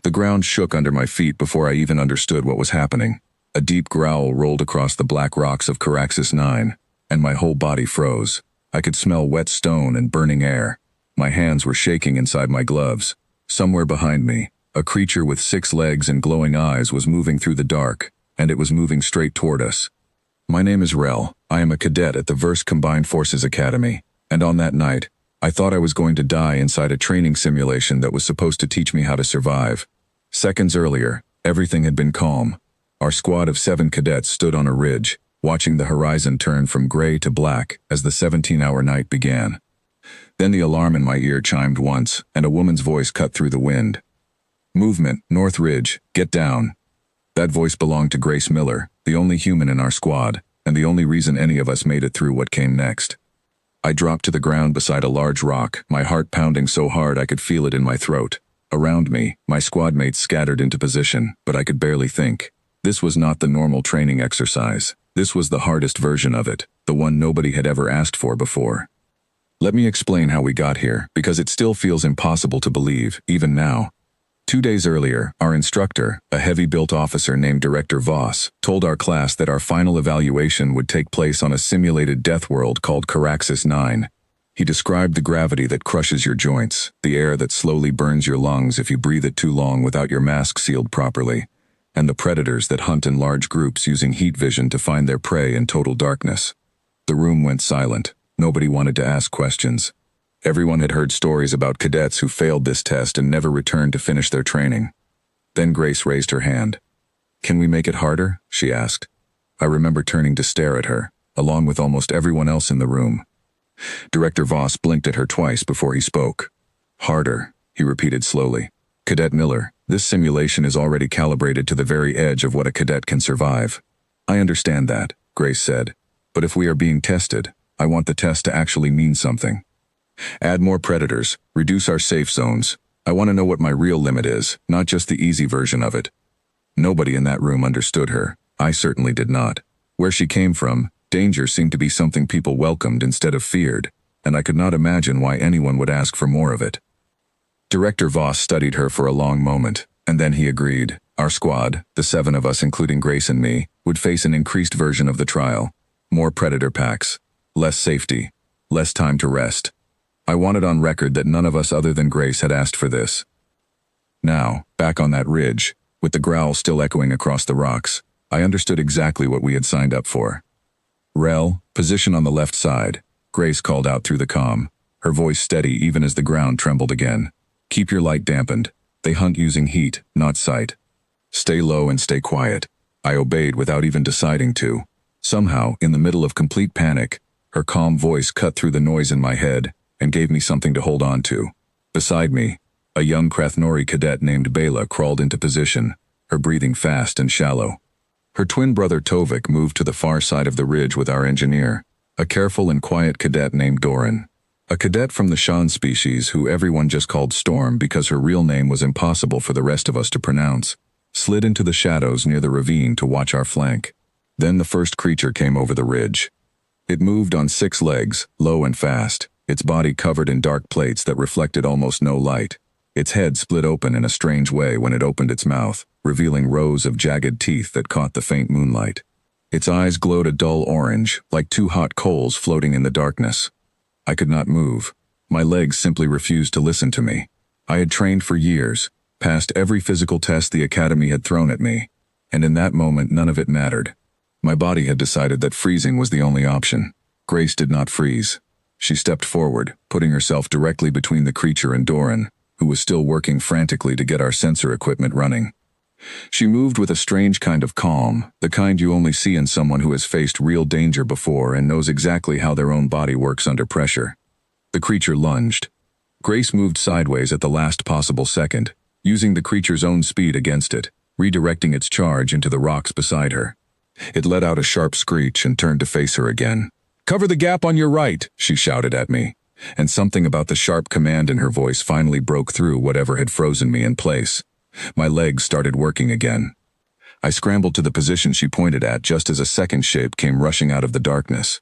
The ground shook under my feet before I even understood what was happening. A deep growl rolled across the black rocks of Caraxis 9, and my whole body froze. I could smell wet stone and burning air. My hands were shaking inside my gloves. Somewhere behind me, a creature with 6 legs and glowing eyes was moving through the dark, and it was moving straight toward us. My name is Rel. I am a cadet at the Verse Combined Forces Academy, and on that night, I thought I was going to die inside a training simulation that was supposed to teach me how to survive. Seconds earlier, everything had been calm. Our squad of 7 cadets stood on a ridge, watching the horizon turn from gray to black as the 17-hour night began. Then the alarm in my ear chimed once, and a woman's voice cut through the wind. "Movement, North Ridge, get down." That voice belonged to Grace Miller, the only human in our squad, and the only reason any of us made it through what came next. I dropped to the ground beside a large rock, my heart pounding so hard I could feel it in my throat. Around me, my squad mates scattered into position, but I could barely think. This was not the normal training exercise. This was the hardest version of it, the one nobody had ever asked for before. Let me explain how we got here, because it still feels impossible to believe, even now. 2 days earlier, our instructor, a heavy-built officer named Director Voss, told our class that our final evaluation would take place on a simulated Deathworld called Caraxis 9. He described the gravity that crushes your joints, the air that slowly burns your lungs if you breathe it too long without your mask sealed properly, and the predators that hunt in large groups using heat vision to find their prey in total darkness. The room went silent. Nobody wanted to ask questions. Everyone had heard stories about cadets who failed this test and never returned to finish their training. Then Grace raised her hand. "Can we make it harder?" she asked. I remember turning to stare at her, along with almost everyone else in the room. Director Voss blinked at her twice before he spoke. "Harder," he repeated slowly. "Cadet Miller, this simulation is already calibrated to the very edge of what a cadet can survive." "I understand that," Grace said. "But if we are being tested, I want the test to actually mean something. Add more predators, reduce our safe zones. I want to know what my real limit is, not just the easy version of it." Nobody in that room understood her. I certainly did not. Where she came from, danger seemed to be something people welcomed instead of feared, and I could not imagine why anyone would ask for more of it. Director Voss studied her for a long moment, and then he agreed. Our squad, the 7 of us including Grace and me, would face an increased version of the trial. More predator packs, less safety, less time to rest. I wanted on record that none of us other than Grace had asked for this. Now, back on that ridge, with the growl still echoing across the rocks, I understood exactly what we had signed up for. "Rel, position on the left side," Grace called out through the comm, her voice steady even as the ground trembled again. "Keep your light dampened. They hunt using heat, not sight. Stay low and stay quiet." I obeyed without even deciding to. Somehow, in the middle of complete panic, her calm voice cut through the noise in my head and gave me something to hold on to. Beside me, a young Krathnori cadet named Bela crawled into position, her breathing fast and shallow. Her twin brother Tovik moved to the far side of the ridge with our engineer, a careful and quiet cadet named Doran. A cadet from the Shan species who everyone just called Storm because her real name was impossible for the rest of us to pronounce, slid into the shadows near the ravine to watch our flank. Then the first creature came over the ridge. It moved on 6 legs, low and fast, its body covered in dark plates that reflected almost no light. Its head split open in a strange way when it opened its mouth, revealing rows of jagged teeth that caught the faint moonlight. Its eyes glowed a dull orange, like 2 hot coals floating in the darkness. I could not move. My legs simply refused to listen to me. I had trained for years, passed every physical test the Academy had thrown at me, and in that moment none of it mattered. My body had decided that freezing was the only option. Grace did not freeze. She stepped forward, putting herself directly between the creature and Doran, who was still working frantically to get our sensor equipment running. She moved with a strange kind of calm, the kind you only see in someone who has faced real danger before and knows exactly how their own body works under pressure. The creature lunged. Grace moved sideways at the last possible second, using the creature's own speed against it, redirecting its charge into the rocks beside her. It let out a sharp screech and turned to face her again. "Cover the gap on your right," she shouted at me, and something about the sharp command in her voice finally broke through whatever had frozen me in place. My legs started working again. I scrambled to the position she pointed at just as a second shape came rushing out of the darkness.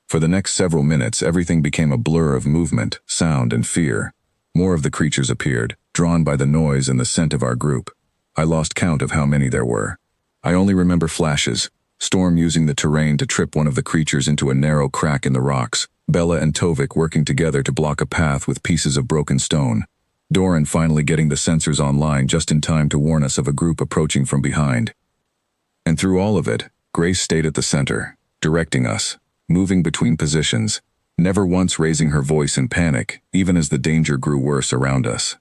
For the next several minutes, everything became a blur of movement, sound, and fear. More of the creatures appeared, drawn by the noise and the scent of our group. I lost count of how many there were. I only remember flashes, Storm using the terrain to trip one of the creatures into a narrow crack in the rocks, Bella and Tovik working together to block a path with pieces of broken stone, Doran finally getting the sensors online just in time to warn us of a group approaching from behind. And through all of it, Grace stayed at the center, directing us, moving between positions, never once raising her voice in panic, even as the danger grew worse around us.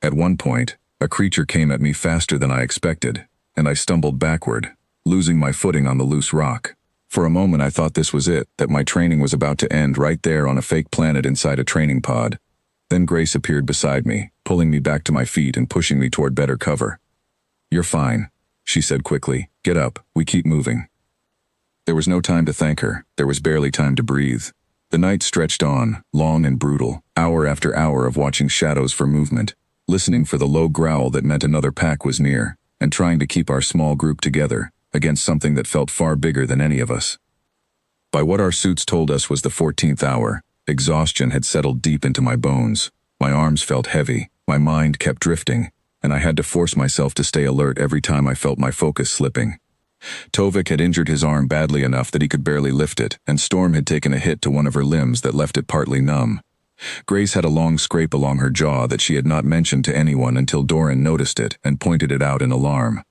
At one point, a creature came at me faster than I expected, and I stumbled backward, losing my footing on the loose rock. For a moment I thought this was it, that my training was about to end right there on a fake planet inside a training pod. Then Grace appeared beside me, pulling me back to my feet and pushing me toward better cover. "You're fine," she said quickly. "Get up, we keep moving." There was no time to thank her, there was barely time to breathe. The night stretched on, long and brutal, hour after hour of watching shadows for movement, listening for the low growl that meant another pack was near, and trying to keep our small group together against something that felt far bigger than any of us. By what our suits told us was the 14th hour, exhaustion had settled deep into my bones. My arms felt heavy, my mind kept drifting, and I had to force myself to stay alert every time I felt my focus slipping. Tovik had injured his arm badly enough that he could barely lift it, and Storm had taken a hit to one of her limbs that left it partly numb. Grace had a long scrape along her jaw that she had not mentioned to anyone until Doran noticed it and pointed it out in alarm.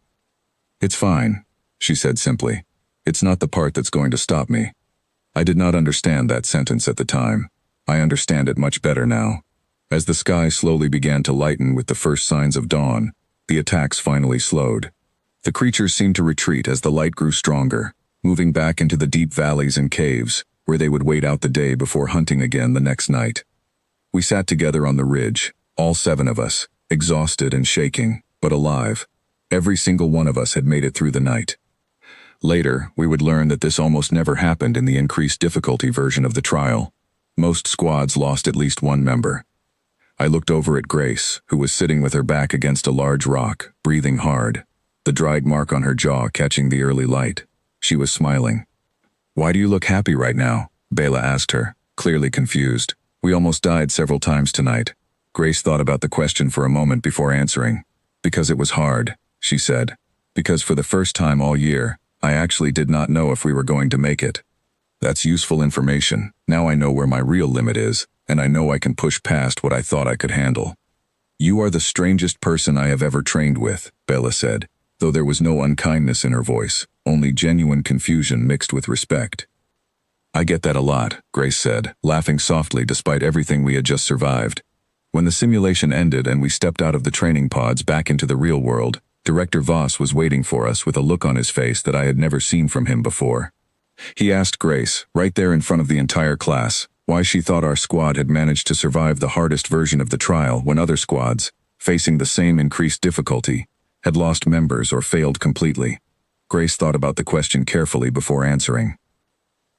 "It's fine," she said simply. "It's not the part that's going to stop me." I did not understand that sentence at the time. I understand it much better now. As the sky slowly began to lighten with the first signs of dawn, the attacks finally slowed. The creatures seemed to retreat as the light grew stronger, moving back into the deep valleys and caves, where they would wait out the day before hunting again the next night. We sat together on the ridge, all 7 of us, exhausted and shaking, but alive. Every single one of us had made it through the night. Later, we would learn that this almost never happened in the increased difficulty version of the trial. Most squads lost at least one member. I looked over at Grace, who was sitting with her back against a large rock, breathing hard, the dried mark on her jaw catching the early light. She was smiling. "Why do you look happy right now?" Bela asked her, clearly confused. "We almost died several times tonight." Grace thought about the question for a moment before answering. "Because it was hard," she said. "Because for the first time all year, I actually did not know if we were going to make it. That's useful information. Now I know where my real limit is, and I know I can push past what I thought I could handle." "You are the strangest person I have ever trained with," Bella said, though there was no unkindness in her voice, only genuine confusion mixed with respect. "I get that a lot," Grace said, laughing softly despite everything we had just survived. When the simulation ended and we stepped out of the training pods back into the real world, Director Voss was waiting for us with a look on his face that I had never seen from him before. He asked Grace, right there in front of the entire class, why she thought our squad had managed to survive the hardest version of the trial when other squads, facing the same increased difficulty, had lost members or failed completely. Grace thought about the question carefully before answering.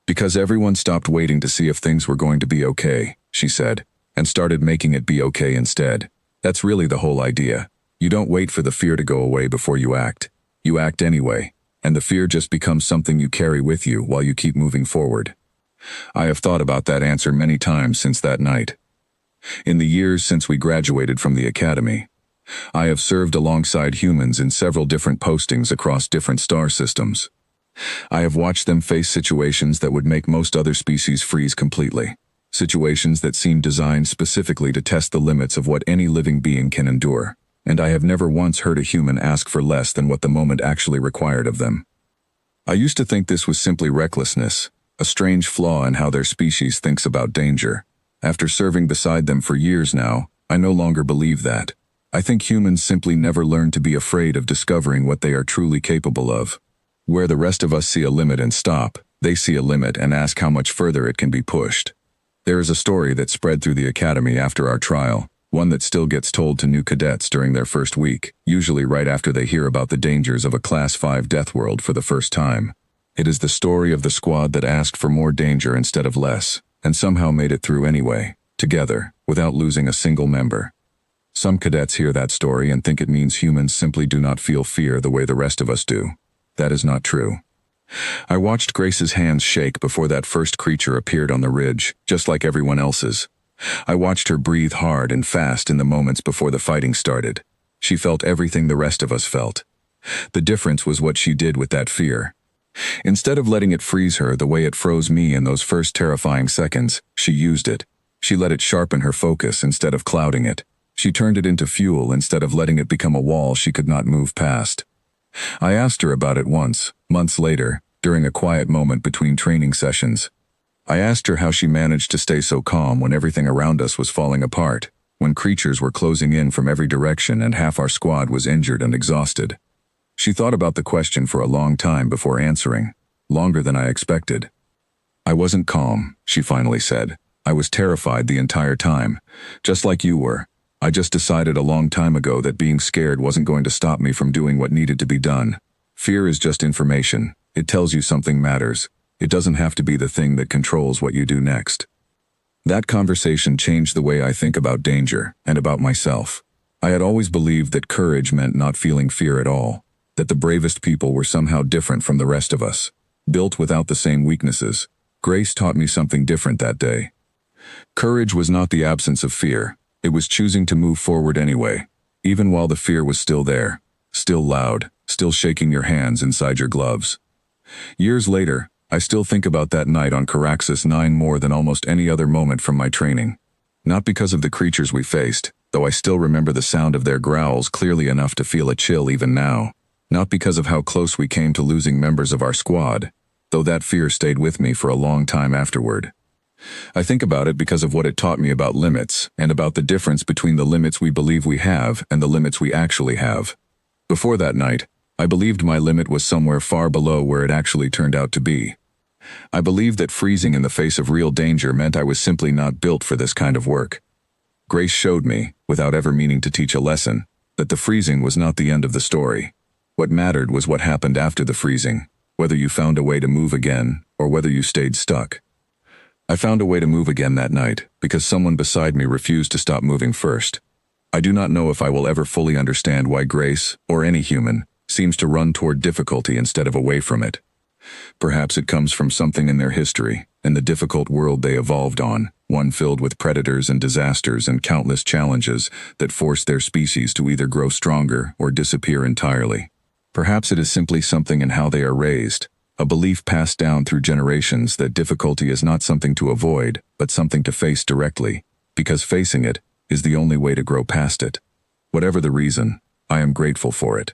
"Because everyone stopped waiting to see if things were going to be okay," she said, "and started making it be okay instead. That's really the whole idea. You don't wait for the fear to go away before you act. You act anyway, and the fear just becomes something you carry with you while you keep moving forward." I have thought about that answer many times since that night. In the years since we graduated from the academy, I have served alongside humans in several different postings across different star systems. I have watched them face situations that would make most other species freeze completely, situations that seem designed specifically to test the limits of what any living being can endure, and I have never once heard a human ask for less than what the moment actually required of them. I used to think this was simply recklessness, a strange flaw in how their species thinks about danger. After serving beside them for years now, I no longer believe that. I think humans simply never learn to be afraid of discovering what they are truly capable of. Where the rest of us see a limit and stop, they see a limit and ask how much further it can be pushed. There is a story that spread through the academy after our trial, one that still gets told to new cadets during their first week, usually right after they hear about the dangers of a Class 5 Deathworld for the first time. It is the story of the squad that asked for more danger instead of less, and somehow made it through anyway, together, without losing a single member. Some cadets hear that story and think it means humans simply do not feel fear the way the rest of us do. That is not true. I watched Grace's hands shake before that first creature appeared on the ridge, just like everyone else's. I watched her breathe hard and fast in the moments before the fighting started. She felt everything the rest of us felt. The difference was what she did with that fear. Instead of letting it freeze her the way it froze me in those first terrifying seconds, she used it. She let it sharpen her focus instead of clouding it. She turned it into fuel instead of letting it become a wall she could not move past. I asked her about it once, months later, during a quiet moment between training sessions. I asked her how she managed to stay so calm when everything around us was falling apart, when creatures were closing in from every direction and half our squad was injured and exhausted. She thought about the question for a long time before answering, longer than I expected. "I wasn't calm," she finally said. "I was terrified the entire time, just like you were. I just decided a long time ago that being scared wasn't going to stop me from doing what needed to be done. Fear is just information. It tells you something matters. It doesn't have to be the thing that controls what you do next." That conversation changed the way I think about danger and about myself. I had always believed that courage meant not feeling fear at all, that the bravest people were somehow different from the rest of us, built without the same weaknesses. Grace taught me something different that day. Courage was not the absence of fear. It was choosing to move forward anyway, even while the fear was still there, still loud, still shaking your hands inside your gloves. Years later, I still think about that night on Caraxus 9 more than almost any other moment from my training. Not because of the creatures we faced, though I still remember the sound of their growls clearly enough to feel a chill even now. Not because of how close we came to losing members of our squad, though that fear stayed with me for a long time afterward. I think about it because of what it taught me about limits, and about the difference between the limits we believe we have and the limits we actually have. Before that night, I believed my limit was somewhere far below where it actually turned out to be. I believed that freezing in the face of real danger meant I was simply not built for this kind of work. Grace showed me, without ever meaning to teach a lesson, that the freezing was not the end of the story. What mattered was what happened after the freezing, whether you found a way to move again, or whether you stayed stuck. I found a way to move again that night, because someone beside me refused to stop moving first. I do not know if I will ever fully understand why Grace, or any human, seems to run toward difficulty instead of away from it. Perhaps it comes from something in their history, and the difficult world they evolved on, one filled with predators and disasters and countless challenges that forced their species to either grow stronger or disappear entirely. Perhaps it is simply something in how they are raised, a belief passed down through generations that difficulty is not something to avoid, but something to face directly, because facing it is the only way to grow past it. Whatever the reason, I am grateful for it.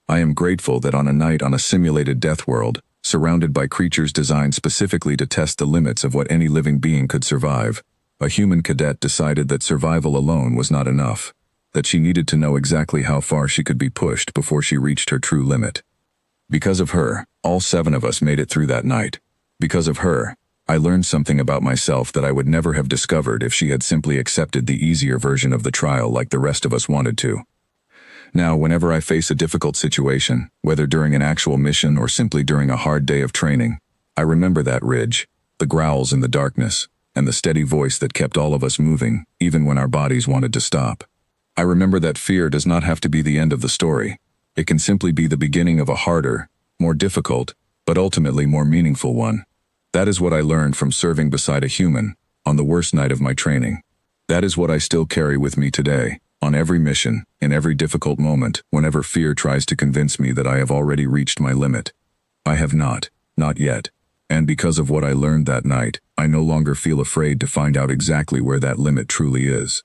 I am grateful that on a night on a simulated Deathworld, surrounded by creatures designed specifically to test the limits of what any living being could survive, a human cadet decided that survival alone was not enough, that she needed to know exactly how far she could be pushed before she reached her true limit. Because of her, all 7 of us made it through that night. Because of her, I learned something about myself that I would never have discovered if she had simply accepted the easier version of the trial like the rest of us wanted to. Now, whenever I face a difficult situation, whether during an actual mission or simply during a hard day of training, I remember that ridge, the growls in the darkness, and the steady voice that kept all of us moving, even when our bodies wanted to stop. I remember that fear does not have to be the end of the story. It can simply be the beginning of a harder, more difficult, but ultimately more meaningful one. That is what I learned from serving beside a human, on the worst night of my training. That is what I still carry with me today, on every mission, in every difficult moment, whenever fear tries to convince me that I have already reached my limit. I have not yet. And because of what I learned that night, I no longer feel afraid to find out exactly where that limit truly is.